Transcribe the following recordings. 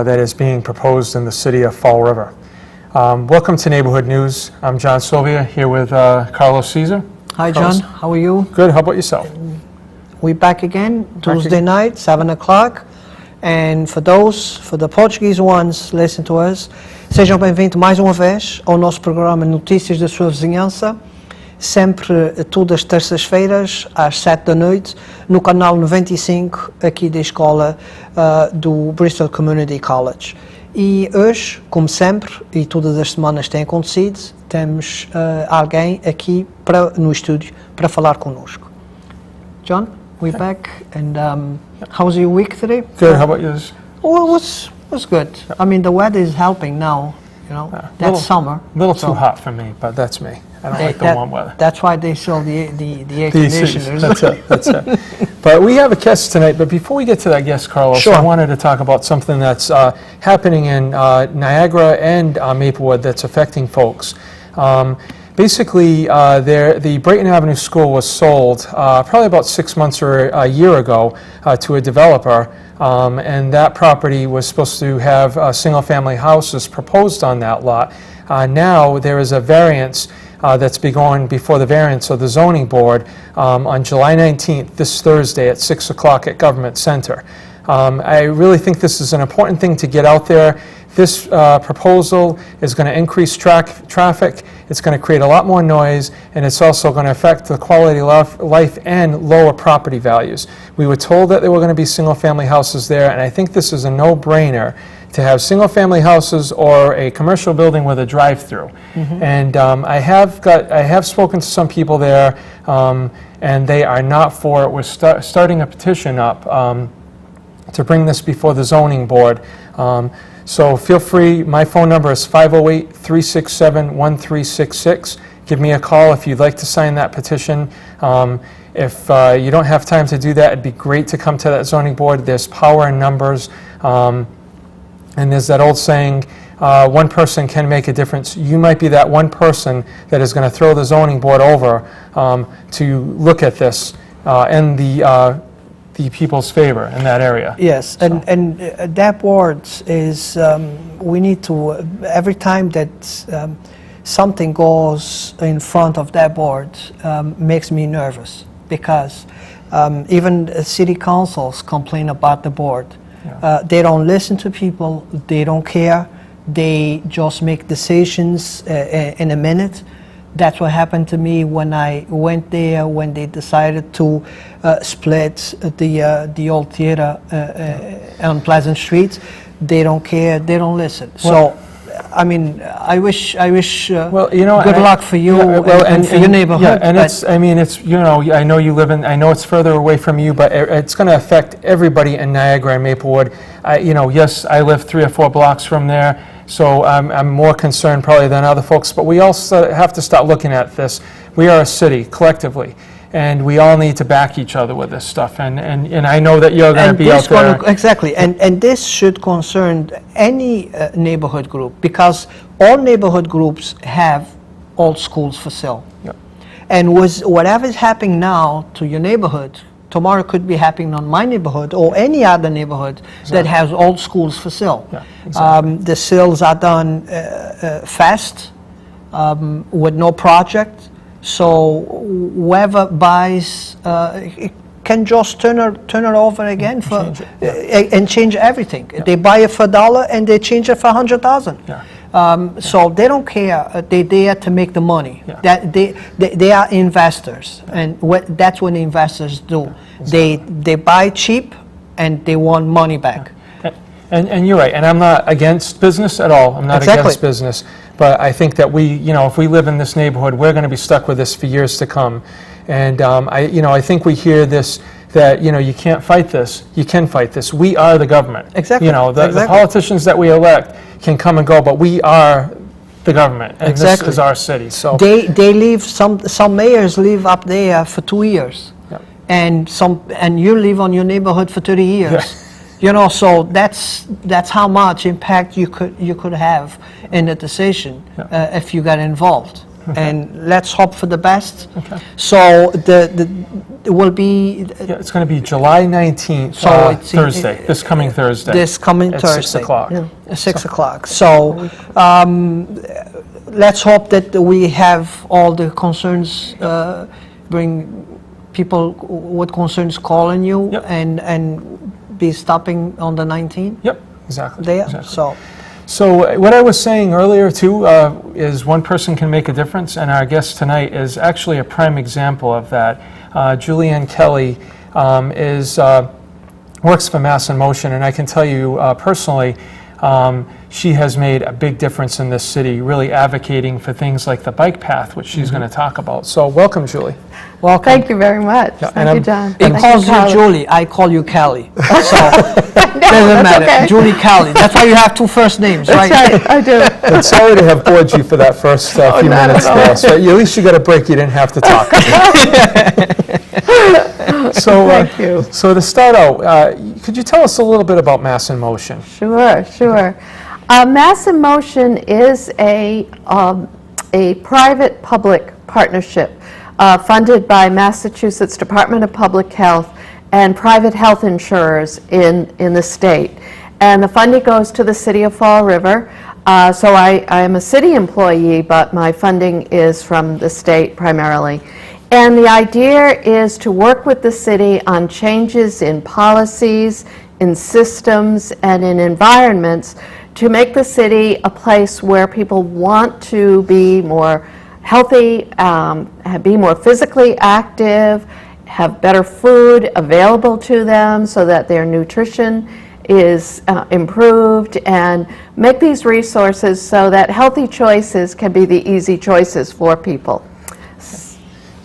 that is being proposed in the city of Fall River. Welcome to Neighborhood News. I'm John Sylvia here with Carlos Caesar. Hi, Carlos. John. How are you? Good. How about yourself? We're back again Tuesday night, 7 o'clock. And for the Portuguese ones, listen to us. Sejam bem-vindos mais uma vez ao nosso programa Notícias da Sua Vizinhança, sempre todas as terças-feiras, às 7 da noite, no canal 95, aqui da escola do Bristol Community College. E hoje, como sempre, e todas as semanas tem acontecido, temos alguém aqui no estúdio para falar connosco. John, we're back, and how was your week today? Good. How about yours? Oh, it was good. I mean, the weather is helping now, you know, that's summer. A little too hot for me, but that's me. I don't like the warm weather. That's why they sell the air conditioners. That's it. But we have a guest tonight, but before we get to that guest, Carlos, Sure. I wanted to talk about something that's happening in Niagara and Maplewood that's affecting folks. Basically, the Brayton Avenue School was sold probably about 6 months or a year ago to a developer, and that property was supposed to have single-family houses proposed on that lot. Now there is a variance that's be going before the variance of the zoning board on July 19th, this Thursday at 6 o'clock at Government Center. I really think this is an important thing to get out there. This proposal is going to increase traffic, it's going to create a lot more noise, and it's also going to affect the quality of life and lower property values. We were told that there were going to be single-family houses there, and I think this is a no-brainer to have single-family houses or a commercial building with a drive-through. Mm-hmm. And I have spoken to some people there, and they are not for it. We're starting a petition up to bring this before the zoning board. So feel free, my phone number is 508-367-1366. Give me a call if you'd like to sign that petition. If you don't have time to do that, it'd be great to come to that zoning board. There's power in numbers. And there's that old saying, one person can make a difference. You might be that one person that is going to throw the zoning board over to look at this in the people's favor in that area. Yes, So. and that board is, we need to, every time that something goes in front of that board makes me nervous, because even city councils complain about the board. Yeah. They don't listen to people, they don't care, they just make decisions in a minute. That's what happened to me when I went there, when they decided to split the old theater on Pleasant Street. They don't care, they don't listen. Well, so, I mean, I wish well, you know, good luck for you and for your neighborhood. Yeah, and it's, I mean, it's, you know, I know you live in, I know it's further away from you, but it's going to affect everybody in Niagara and Maplewood. You know, yes, I live 3 or 4 blocks from there, so I'm more concerned probably than other folks, but we also have to start looking at this. We are a city, collectively, and we all need to back each other with this stuff, and I know that you're going to be out there. Exactly, and this should concern any neighborhood group, because all neighborhood groups have old schools for sale. Yep. And whatever is happening now to your neighborhood, tomorrow could be happening on my neighborhood or any other neighborhood that has old schools for sale. Yeah, exactly. The sales are done fast, with no project. So whoever buys it can just turn it over again and change everything. Yeah. They buy it for $1 and they change it for 100,000. Yeah. So they don't care. They there to make the money. Yeah. That they are investors, and that's what investors do. Yeah, exactly. They buy cheap and they want money back. And you're right, and I'm not against business at all. I'm not Exactly. against business, but I think that we, you know, if we live in this neighborhood, we're going to be stuck with this for years to come. And I think we hear this, that, you know, you can't fight this. You can fight this. We are the government. Exactly. You know, the politicians that we elect can come and go, but we are the government, and Exactly. this is our city. So They leave, some mayors live up there for 2 years. Yep. And you live on your neighborhood for 30 years. Yeah. You know, so that's how much impact you could have in the decision if you got involved. Okay. And let's hope for the best. Okay. So it will be Yeah, it's going to be July 19th, So it's in- Thursday, this coming Thursday. this coming at Thursday. 6 o'clock. 6 o'clock. So let's hope that we have all the concerns, bring people with concerns calling you Yep. and be stopping on the 19th Yep, exactly. there. exactly. So What I was saying earlier too is one person can make a difference, and our guest tonight is actually a prime example of that. Julianne Kelly works for Mass in Motion, and I can tell you personally, she has made a big difference in this city, really advocating for things like the bike path, which she's going to talk about. So welcome, Julie. welcome. Thank you very much. Yeah, and Thank I'm- you, John. He Thank calls you Carla. Julie, I call you Callie. So doesn't matter. okay. Julie Callie. That's why you have two first names, That's right, I do. I'm sorry to have bored you for that first few not at minutes all. there. So at least you got a break, you didn't have to talk. Thank you. So to start out, could you tell us a little bit about Mass in Motion? Sure, sure. Mass in Motion is a private-public partnership funded by Massachusetts Department of Public Health and private health insurers in the state. And the funding goes to the city of Fall River. So I am a city employee, but my funding is from the state primarily. And the idea is to work with the city on changes in policies, in systems, and in environments to make the city a place where people want to be more healthy, be more physically active, have better food available to them so that their nutrition is improved, and make these resources so that healthy choices can be the easy choices for people.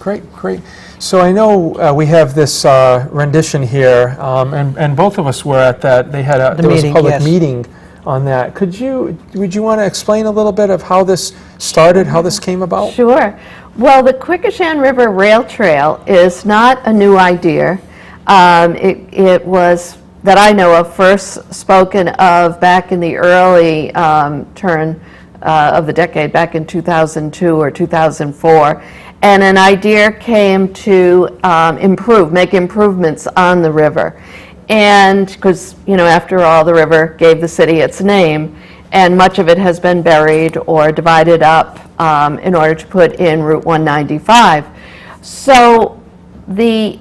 Great, great. So I know we have this rendition here, and both of us were at that. There was a meeting, public yes. meeting on that. Would you want to explain a little bit of how this started, how this came about? Sure. Well, the Quequechan River Rail Trail is not a new idea. It was, that I know of, first spoken of back in the early turn of the decade, back in 2002 or 2004. And an idea came to make improvements on the river. And because, after all, the river gave the city its name, and much of it has been buried or divided up in order to put in Route 195. So the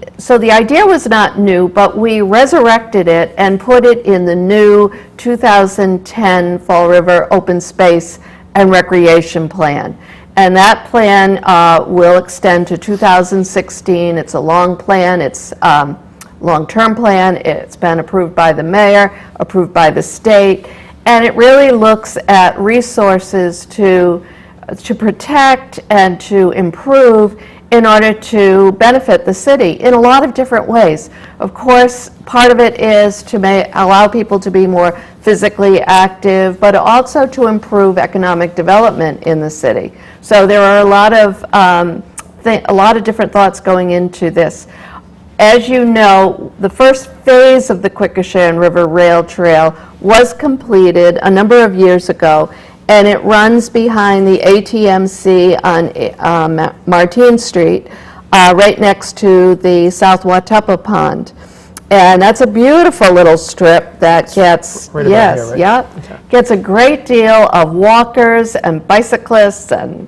idea was not new, but we resurrected it and put it in the new 2010 Fall River Open Space and Recreation Plan. And that plan will extend to 2016. It's a long plan. It's long-term plan. It's been approved by the mayor, approved by the state, and it really looks at resources to protect and to improve in order to benefit the city in a lot of different ways. Of course, part of it is to allow people to be more physically active, but also to improve economic development in the city. So there are a lot of different thoughts going into this. As you know, the first phase of the Quequechan River Rail Trail was completed a number of years ago, and it runs behind the ATMC on Martine Street, right next to the South Watuppa Pond. And that's a beautiful little strip that gets, Right about yes, here, right? yep, Okay. gets a great deal of walkers and bicyclists and,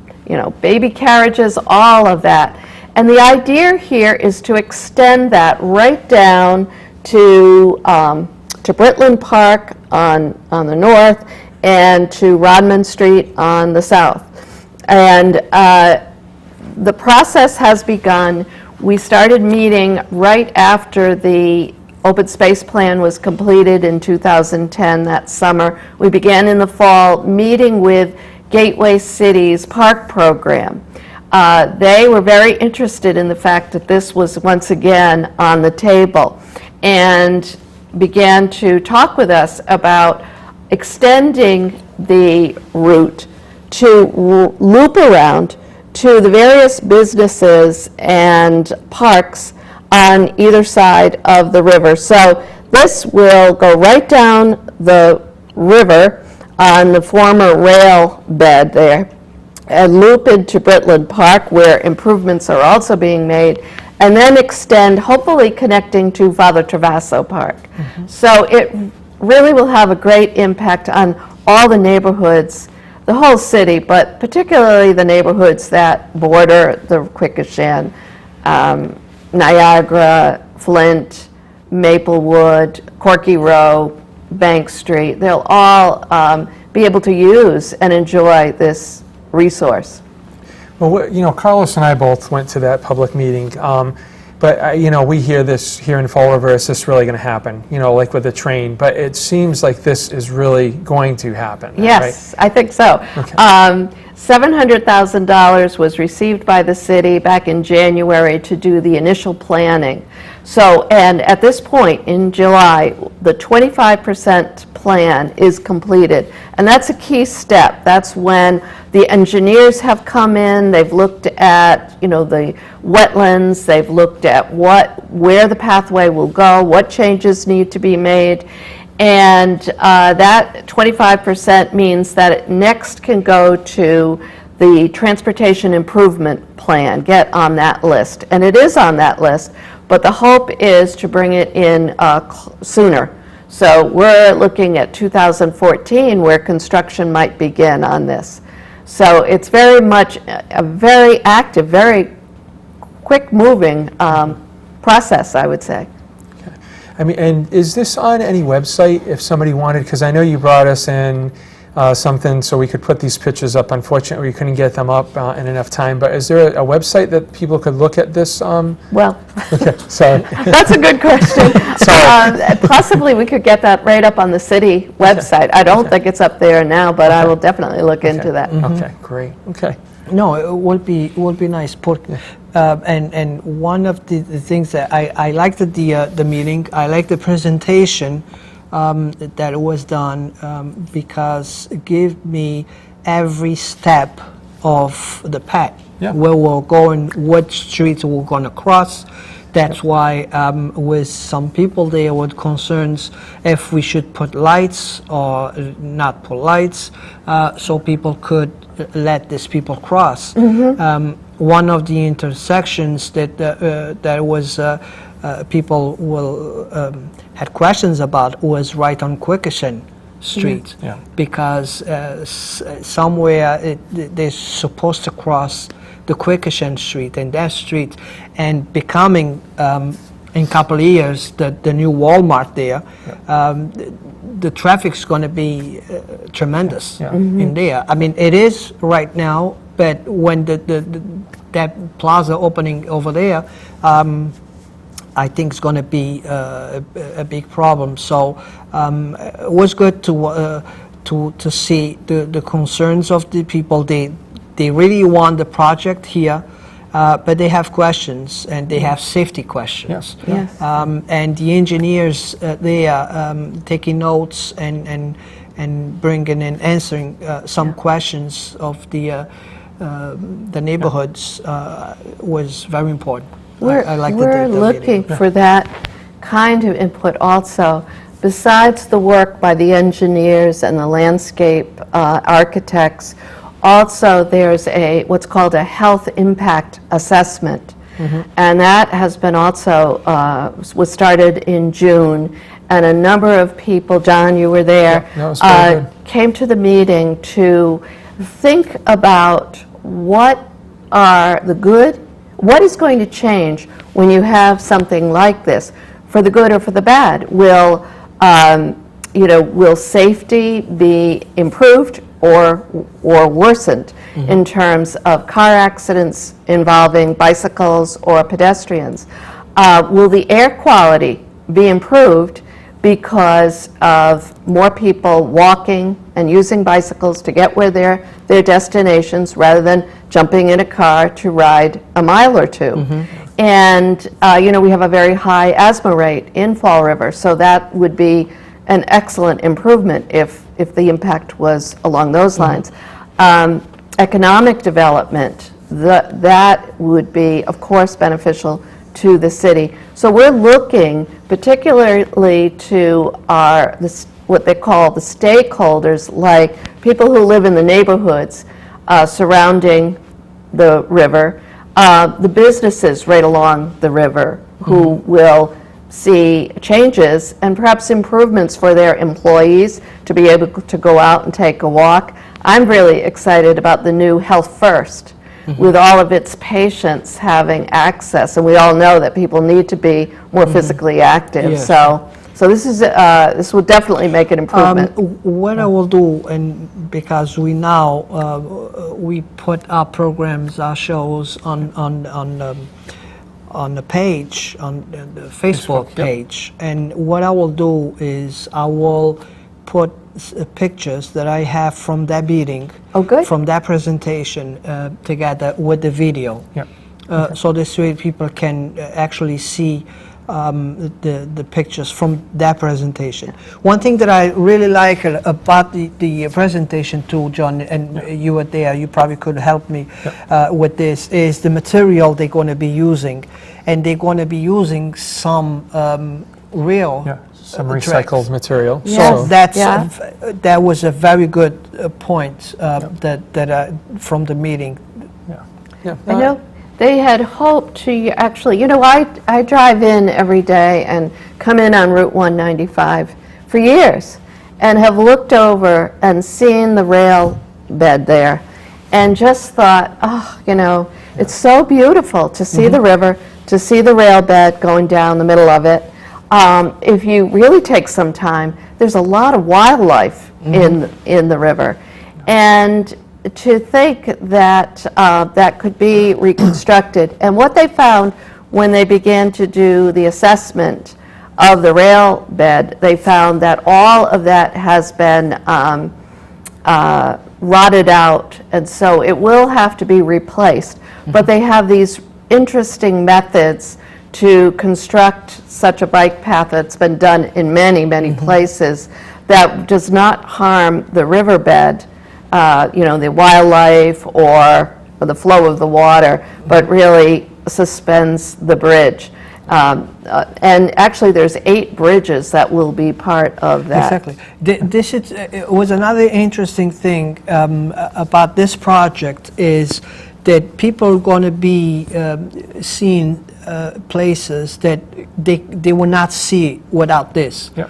baby carriages, all of that. And the idea here is to extend that right down to Britland Park on the north and to Rodman Street on the south. And the process has begun. We started meeting right after the open space plan was completed in 2010, that summer. We began in the fall meeting with Gateway City's park program. They were very interested in the fact that this was once again on the table, and began to talk with us about extending the route to loop around to the various businesses and parks on either side of the river. So this will go right down the river on the former rail bed there and loop into Britland Park, where improvements are also being made, and then extend, hopefully connecting to Father Travasso Park. So it really will have a great impact on all the neighborhoods, the whole city, but particularly the neighborhoods that border the Quequechan, Niagara, Flint, Maplewood, Corky Row, Bank Street. They'll all be able to use and enjoy this resource. Well, Carlos and I both went to that public meeting, but, we hear this here in Fall River, is this really going to happen, like with the train? But it seems like this is really going to happen, Yes, I think so. Okay. $700,000 was received by the city back in January to do the initial planning. So, and at this point in July, the 25% plan is completed. And that's a key step. That's when the engineers have come in, they've looked at, the wetlands, they've looked at where the pathway will go, what changes need to be made. And that 25% means that it next can go to the Transportation Improvement Plan, get on that list. And it is on that list, but the hope is to bring it in sooner. So we're looking at 2014 where construction might begin on this. So it's very much a very active, very quick-moving process, I would say. I mean, and is this on any website if somebody wanted, because I know you brought us in something so we could put these pictures up. Unfortunately, we couldn't get them up in enough time, but is there a website that people could look at this? Well, Okay, sorry. that's a good question. Sorry. Possibly we could get that right up on the city website. I don't think it's up there now, but I will definitely look into that. Okay, great, okay. No, it would be nice. And one of the things that I liked at the meeting, I liked the presentation that was done because it gave me every step of the path, where we're going, what streets we're going to cross. That's why with some people there with concerns if we should put lights or not put lights, so people could let these people cross. One of the intersections that was people had questions about was right on Quequechan Street, because somewhere they're supposed to cross the Quequechan Street, and that street, and becoming in a couple of years the new Walmart there, the traffic's going to be tremendous in there. I mean, it is right now, but when that plaza opening over there, I think it's going to be a big problem. So it was good to see the concerns of the people. They really want the project here, but they have questions, and they have safety questions. Yes. And the engineers, they are taking notes and bringing and answering some questions of the neighborhoods was very important. I liked We're the looking meeting. for that kind of input also. Besides the work by the engineers and the landscape architects, also there's what's called a health impact assessment. And that has been also, was started in June, and a number of people, John, you were there, that was very good. came to the meeting to think about what is going to change when you have something like this, for the good or for the bad. Will safety be improved or worsened in terms of car accidents involving bicycles or pedestrians? Will the air quality be improved because of more people walking and using bicycles to get where their destinations, rather than jumping in a car to ride a mile or two? And we have a very high asthma rate in Fall River, so that would be an excellent improvement if the impact was along those lines. Economic development, that would be, of course, beneficial to the city. So we're looking particularly to what they call the stakeholders, like people who live in the neighborhoods surrounding the river, the businesses right along the river who will see changes and perhaps improvements for their employees to be able to go out and take a walk. I'm really excited about the new Health First, with all of its patients having access, and we all know that people need to be more physically active. Yes. So this will definitely make an improvement. What I will do, and because we now we put our programs, our shows on the page, on the Facebook yep. page, and what I will do is I will put pictures that I have from that meeting, Oh, good. from that presentation, together with the video. Yep. So this way people can actually see the pictures from that presentation. One thing that I really like about the presentation too, John, and you were there, you probably could help me with this, is the material they're going to be using. And they're going to be using some real Yeah, some tracks. recycled material. Yes. So, That was a very good point that from the meeting. yeah. I know they had hoped to actually, I drive in every day and come in on Route 195 for years and have looked over and seen the rail bed there and just thought, it's so beautiful to see the river, to see the rail bed going down the middle of it. If you really take some time, there's a lot of wildlife in the river. And to think that that could be reconstructed. And what they found when they began to do the assessment of the rail bed, they found that all of that has been rotted out, and so it will have to be replaced. But they have these interesting methods to construct such a bike path that's been done in many, many places that does not harm the riverbed, the wildlife or the flow of the water, but really suspends the bridge. And actually, there's 8 bridges that will be part of that. Exactly. This was another interesting thing about this project is that people are going to be seeing places that they will not see without this. Yep.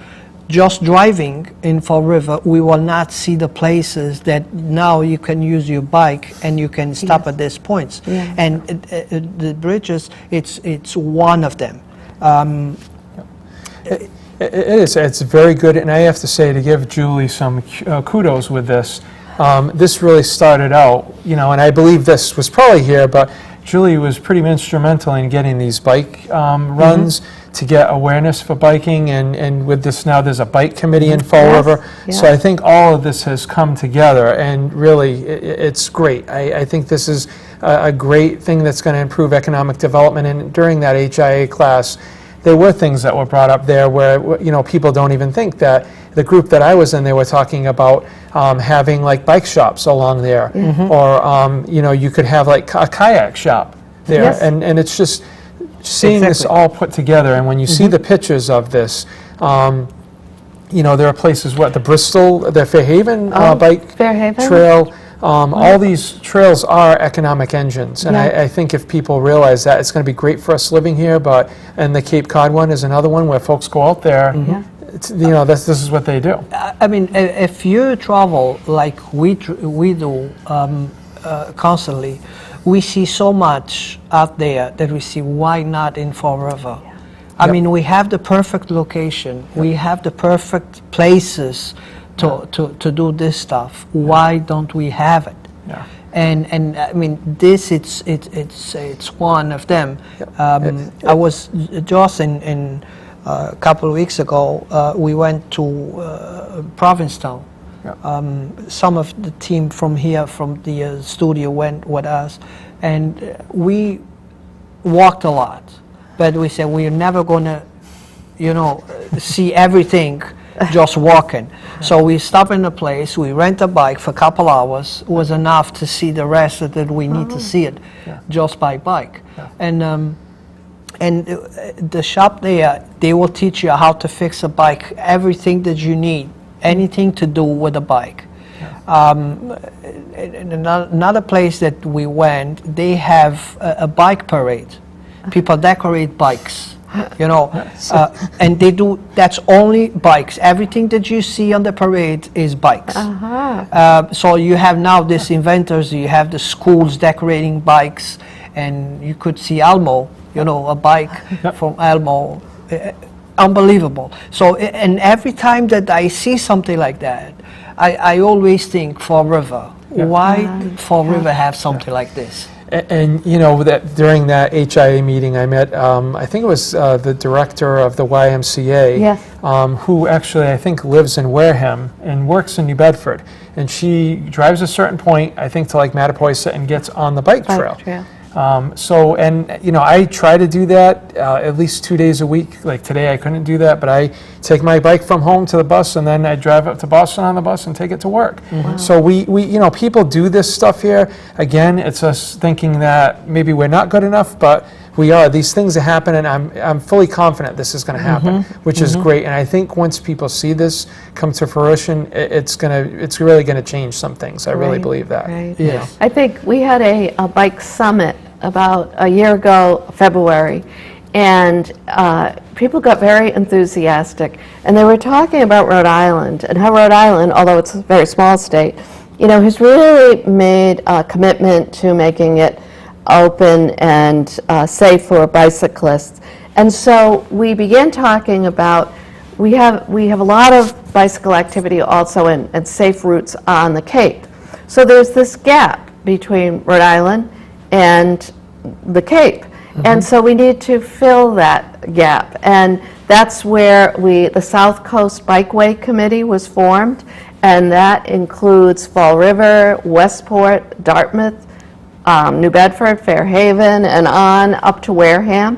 Just driving in Fall River, we will not see the places that now you can use your bike and you can stop at these points. Yeah. And the bridges, it's one of them. It is. It's very good, and I have to say, to give Julie some kudos with this. This really started out, and I believe this was probably here, but Julie was pretty instrumental in getting these bike runs to get awareness for biking, and with this now, there's a bike committee in Fall Yes, River. So I think all of this has come together, and really, it's great. I think this is a great thing that's going to improve economic development, and during that HIA class, there were things that were brought up there where, people don't even think that. The group that I was in, they were talking about having like bike shops along there, or you could have like a kayak shop there, Yes. and it's just seeing this Exactly. all put together. And when you see the pictures of this, there are places, the Bristol, the Fairhaven bike Fairhaven? trail. All these trails are economic engines, and Yeah. I think if people realize that, it's going to be great for us living here. And the Cape Cod one is another one where folks go out there. This is what they do. I mean, if you travel like we do constantly, we see so much out there that we see. Why not in Fall River? I mean, we have the perfect location. We have the perfect places to do this stuff. Why don't we have it? Yeah. And I mean, this it's one of them. I was just in a couple of weeks ago. We went to Provincetown. Some of the team from here, from the studio, went with us, and we walked a lot. But we said we're never going to, see everything just walking. So we stop in a place, we rent a bike for a couple hours. It was enough to see the rest that we need to see it just by bike. And the shop there, they will teach you how to fix a bike, everything that you need, anything to do with a bike. In another place that we went, they have a bike parade. People decorate bikes, you know, and they do, that's only bikes. Everything that you see on the parade is bikes. So you have now these inventors, you have the schools decorating bikes, and you could see Elmo, you know, a bike from Elmo. Unbelievable. So, and every time that I see something like that, I always think Fall River. Why did Fall River have something like this? And you know that during that HIA meeting, I met I think it was the director of the YMCA, Yes. who actually I think lives in Wareham and works in New Bedford, and she drives a certain point I think to like Mattapoisett and gets on the bike trail. So, and you know, I try to do that at least 2 days a week. Like today, I couldn't do that, but I take my bike from home to the bus, and then I drive up to Boston on the bus and take it to work. So we, you know, people do this stuff here. Again, it's us thinking that maybe we're not good enough, but we are. These things happen, and I'm fully confident this is going to happen, which is great. And I think once people see this come to fruition, it's really going to change some things. I really believe that. Right. you know. I think we had a bike summit about a year ago, February, and people got very enthusiastic. And they were talking about Rhode Island and how Rhode Island, although it's a very small state, you know, has really made a commitment to making it open and safe for bicyclists. And so we began talking about, we have a lot of bicycle activity also and safe routes on the Cape. So there's this gap between Rhode Island and the Cape. And so we need to fill that gap. And that's where the South Coast Bikeway Committee was formed, and that includes Fall River, Westport, Dartmouth, New Bedford, Fairhaven, and on up to Wareham.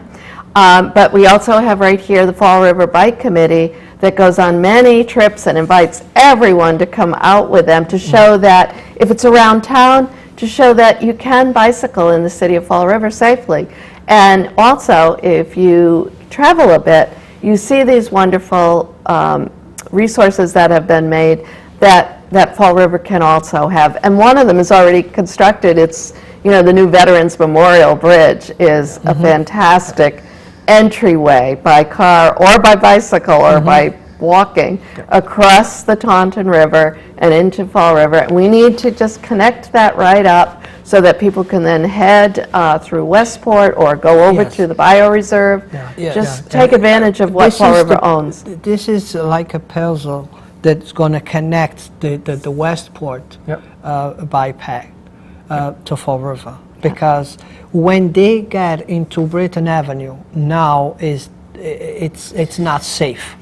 But we also have right here the Fall River Bike Committee that goes on many trips and invites everyone to come out with them to show that if it's around town, to show that you can bicycle in the city of Fall River safely. And also, if you travel a bit, you see these wonderful resources that have been made that Fall River can also have. And one of them is already constructed. It's, you know, the new Veterans Memorial Bridge is a fantastic entryway by car or by bicycle or by walking across the Taunton River and into Fall River. And we need to just connect that right up so that people can then head through Westport or go over Yes. to the bioreserve. Just take advantage of what This Fall is River the- owns. This is like a puzzle that's going to connect the Westport Yep. bypass to Fall River. Because when they get into Britain Avenue, now it's not safe.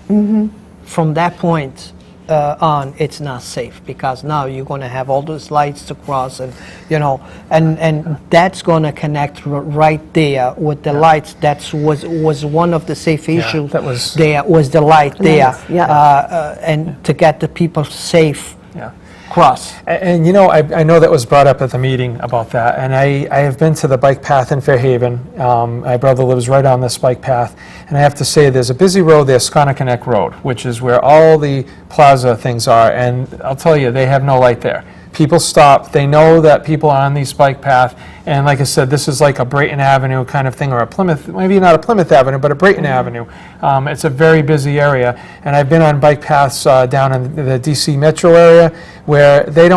From that point on, it's not safe, because now you're going to have all those lights to cross, and you know, and that's going to connect right there with the lights. That was one of the safe issues. that was- there was the light there, yeah. and to get the people safe Yeah. cross. And you know, I know that was brought up at the meeting about that, and I have been to the bike path in Fairhaven. My brother lives right on this bike path, and I have to say there's a busy road there, Sconneck Road, which is where all the plaza things are, and I'll tell you, they have no light there. People stop, they know that people are on these bike path, and like I said, this is like a Brayton Avenue kind of thing, or a Plymouth, maybe not a Plymouth Avenue, but a Brayton Avenue. It's a very busy area, and I've been on bike paths down in the DC metro area where they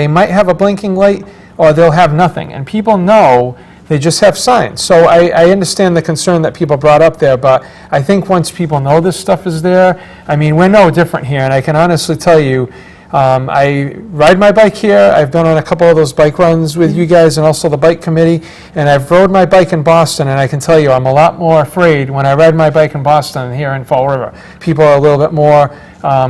might have a blinking light, or they'll have nothing, and people know. They just have signs. So I understand the concern that people brought up there, but I think once people know this stuff is there, I mean, we're no different here, and I can honestly tell you, I ride my bike here. I've been on a couple of those bike runs with you guys and also the bike committee, and I've rode my bike in Boston, and I can tell you I'm a lot more afraid when I ride my bike in Boston than here in Fall River. People are a little bit more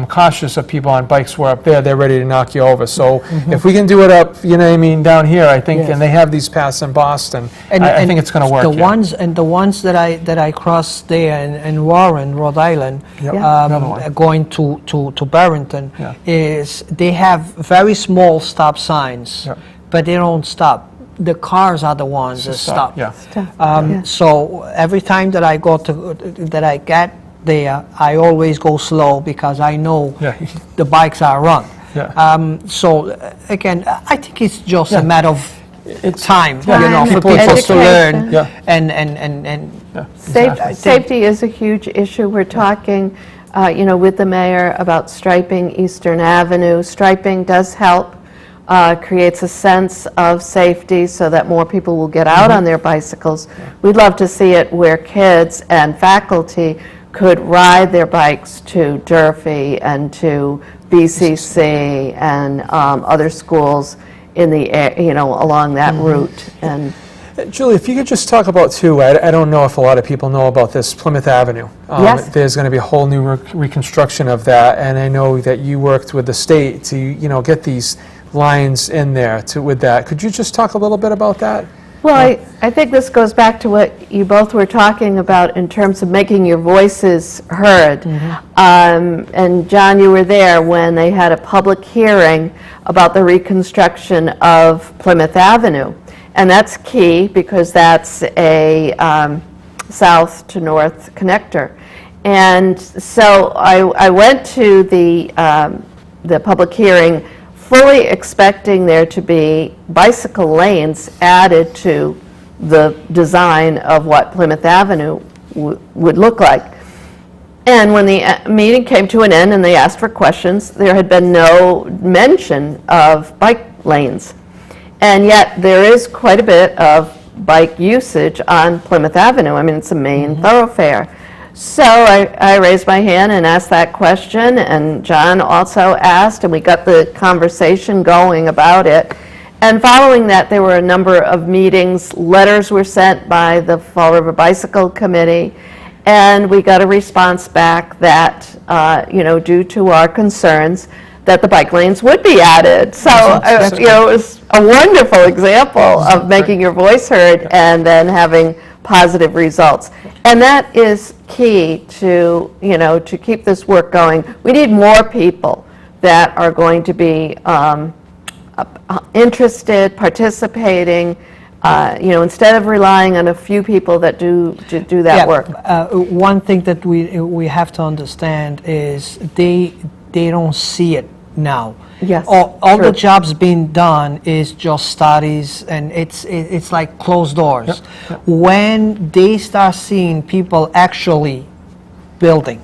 cautious of people on bikes, where up there they're ready to knock you over. So if we can do it up, you know what I mean, down here, I think, Yes. and they have these paths in Boston, I think it's going to work The here. ones that I crossed there in Warren, Rhode Island, Yep. Another one. going to Barrington, Yeah. is they have very small stop signs, Yep. but they don't stop. The cars are the ones that stop. Yeah. So every time that I get there, I always go slow, because I know Yeah. the bikes are run. Yeah. So again, I think it's just Yeah. a matter of time, Yeah. you know, for People people just- to learn. Education. Yeah. And Safety is a huge issue. We're talking, with the mayor about striping Eastern Avenue. Striping does help, creates a sense of safety so that more people will get out on their bicycles. We'd love to see it where kids and faculty could ride their bikes to Durfee and to BCC and other schools in the, along that route. And Julie, if you could just talk about, too, I don't know if a lot of people know about this, Plymouth Avenue. Yes. There's going to be a whole new reconstruction of that, and I know that you worked with the state to, get these lines in there with that. Could you just talk a little bit about that? Well, I think this goes back to what you both were talking about in terms of making your voices heard. And John, you were there when they had a public hearing about the reconstruction of Plymouth Avenue. And that's key because that's a south to north connector. And so I went to the public hearing fully expecting there to be bicycle lanes added to the design of what Plymouth Avenue would look like. And when the meeting came to an end and they asked for questions, there had been no mention of bike lanes. And yet there is quite a bit of bike usage on Plymouth Avenue. I mean, it's a main thoroughfare. So I raised my hand and asked that question, and John also asked, and we got the conversation going about it. And following that, there were a number of meetings. Letters were sent by the Fall River Bicycle Committee, and we got a response back that, due to our concerns, that the bike lanes would be added. So, it was a wonderful example of making your voice heard and then having positive results. And that is key to, to keep this work going. We need more people that are going to be interested, participating, instead of relying on a few people that do that work. One thing that we have to understand is they don't see it now. Yes, All true. the jobs being done is just studies, and it's like closed doors. When they start seeing people actually building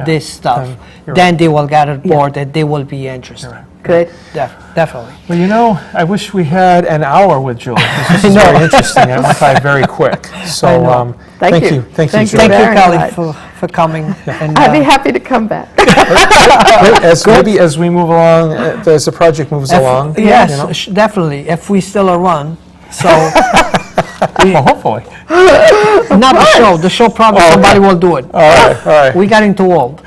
this stuff, you're then they will get on board and they will be interested. Good. Definitely. Well, I wish we had an hour with Julie. This is very interesting. I went by very quick. So, I know. Thank you. Thank you, Thank you Julie. Thank you, very Kelly, much. for coming. And, I'd be happy to come back. Maybe as we move along, as the project moves along. Yes, you know? definitely. If we still are run, so Well, hopefully. not the show. The show probably somebody will do it. All right. We getting too old.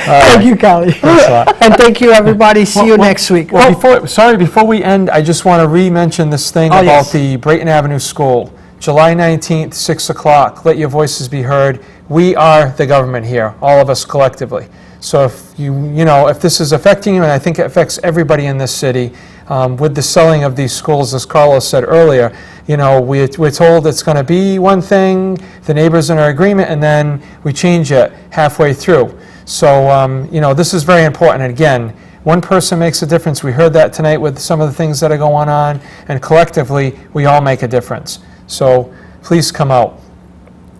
Thank you, Kelly. Thanks a lot. And thank you, everybody. See you next week. Well, before we end, I just want to re-mention this thing Oh, about yes. the Brayton Avenue School. July 19th, 6 o'clock. Let your voices be heard. We are the government here, all of us collectively. So if if this is affecting you, and I think it affects everybody in this city, with the selling of these schools, as Carlos said earlier, we're told it's going to be one thing, the neighbors are in agreement, and then we change it halfway through. So, this is very important. And again, one person makes a difference. We heard that tonight with some of the things that are going on, and collectively, we all make a difference. So please come out.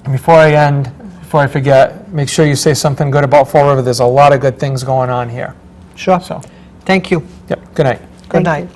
And before I forget, make sure you say something good about Fall River. There's a lot of good things going on here. Sure. So, Thank you. yep, good night. Good night.